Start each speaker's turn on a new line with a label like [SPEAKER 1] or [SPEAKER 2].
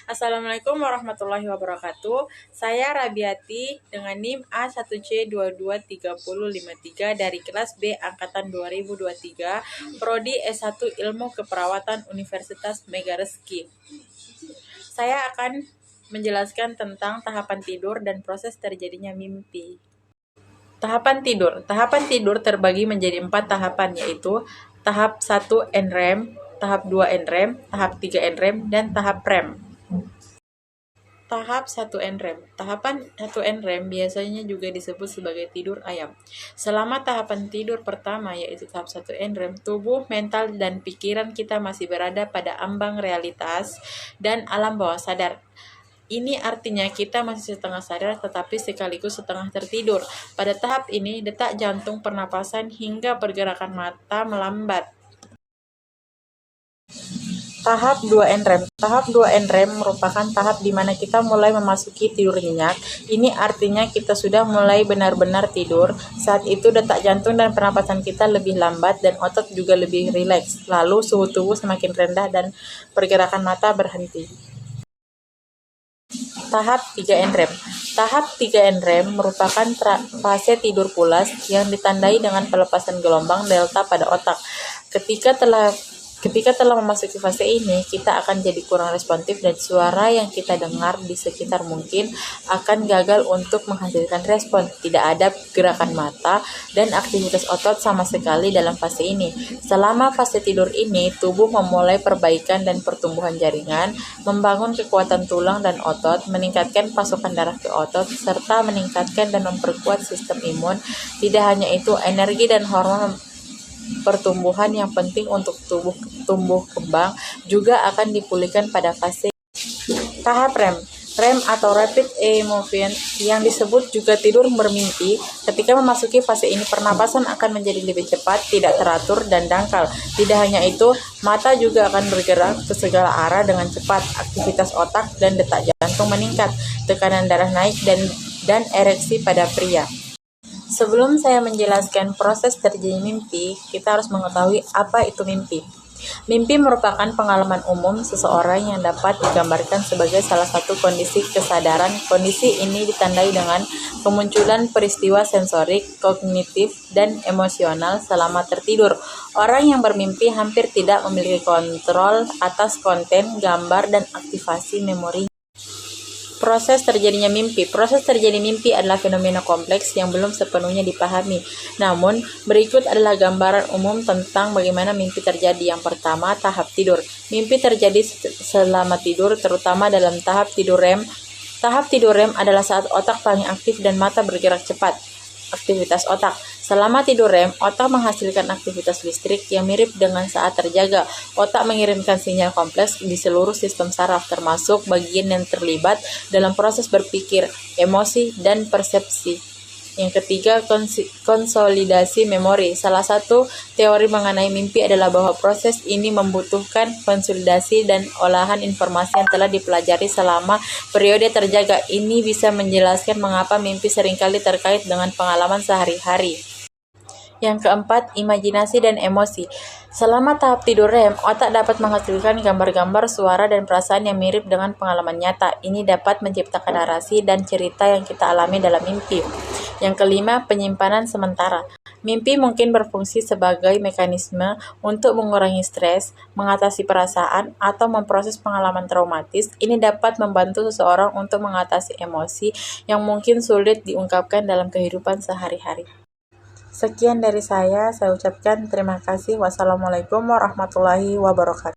[SPEAKER 1] Assalamualaikum warahmatullahi wabarakatuh. Saya Rabiati dengan NIM A1C223053 dari kelas B angkatan 2023, prodi S1 Ilmu Keperawatan Universitas Megareski. Saya akan menjelaskan tentang tahapan tidur dan proses terjadinya mimpi. Tahapan tidur. Tahapan tidur terbagi menjadi 4 tahapan, yaitu tahap 1 NREM, tahap 2 NREM, tahap 3 NREM, dan tahap REM. Tahap 1 NREM. Tahapan 1 NREM biasanya juga disebut sebagai tidur ayam. Selama tahapan tidur pertama, yaitu tahap 1 NREM, tubuh, mental, dan pikiran kita masih berada pada ambang realitas dan alam bawah sadar. Ini artinya kita masih setengah sadar tetapi sekaligus setengah tertidur. Pada tahap ini, detak jantung, pernapasan, hingga pergerakan mata melambat. Tahap 2 NREM. Tahap 2 NREM merupakan tahap di mana kita mulai memasuki tidur nyenyak. Ini artinya kita sudah mulai benar-benar tidur. Saat itu detak jantung dan pernapasan kita lebih lambat dan otot juga lebih rileks. Lalu suhu tubuh semakin rendah dan pergerakan mata berhenti. Tahap 3 NREM. Tahap 3 NREM merupakan fase tidur pulas yang ditandai dengan pelepasan gelombang delta pada otak. Ketika telah memasuki fase ini, kita akan jadi kurang responsif dan suara yang kita dengar di sekitar mungkin akan gagal untuk menghasilkan respon. Tidak ada gerakan mata dan aktivitas otot sama sekali dalam fase ini. Selama fase tidur ini, tubuh memulai perbaikan dan pertumbuhan jaringan, membangun kekuatan tulang dan otot, meningkatkan pasokan darah ke otot, serta meningkatkan dan memperkuat sistem imun. Tidak hanya itu, energi dan hormon pertumbuhan yang penting untuk tubuh tumbuh kembang juga akan dipulihkan pada fase tahap REM. REM atau Rapid Eye Movement yang disebut juga tidur bermimpi. Ketika memasuki fase ini, pernapasan akan menjadi lebih cepat, tidak teratur, dan dangkal. Tidak hanya itu, mata juga akan bergerak ke segala arah dengan cepat. Aktivitas otak dan detak jantung meningkat, tekanan darah naik, dan ereksi pada pria. Sebelum saya menjelaskan proses terjadi mimpi, kita harus mengetahui apa itu mimpi. Mimpi merupakan pengalaman umum seseorang yang dapat digambarkan sebagai salah satu kondisi kesadaran. Kondisi ini ditandai dengan kemunculan peristiwa sensorik, kognitif, dan emosional selama tertidur. Orang yang bermimpi hampir tidak memiliki kontrol atas konten, gambar, dan aktivasi memori. Proses terjadinya mimpi. Proses terjadi mimpi adalah fenomena kompleks yang belum sepenuhnya dipahami. Namun, berikut adalah gambaran umum tentang bagaimana mimpi terjadi. Yang pertama, tahap tidur. Mimpi terjadi selama tidur, terutama dalam tahap tidur REM. Tahap tidur REM adalah saat otak paling aktif dan mata bergerak cepat. Aktivitas otak. Selama tidur REM, otak menghasilkan aktivitas listrik yang mirip dengan saat terjaga. Otak mengirimkan sinyal kompleks di seluruh sistem saraf, termasuk bagian yang terlibat dalam proses berpikir, emosi, dan persepsi. Yang ketiga, konsolidasi memori. Salah satu teori mengenai mimpi adalah bahwa proses ini membutuhkan konsolidasi dan olahan informasi yang telah dipelajari selama periode terjaga. Ini bisa menjelaskan mengapa mimpi seringkali terkait dengan pengalaman sehari-hari. Yang keempat, imajinasi dan emosi. Selama tahap tidur REM, otak dapat menghasilkan gambar-gambar, suara, dan perasaan yang mirip dengan pengalaman nyata. Ini dapat menciptakan narasi dan cerita yang kita alami dalam mimpi. Yang kelima, penyimpanan sementara. Mimpi mungkin berfungsi sebagai mekanisme untuk mengurangi stres, mengatasi perasaan, atau memproses pengalaman traumatis. Ini dapat membantu seseorang untuk mengatasi emosi yang mungkin sulit diungkapkan dalam kehidupan sehari-hari. Sekian dari saya ucapkan terima kasih. Wassalamualaikum warahmatullahi wabarakatuh.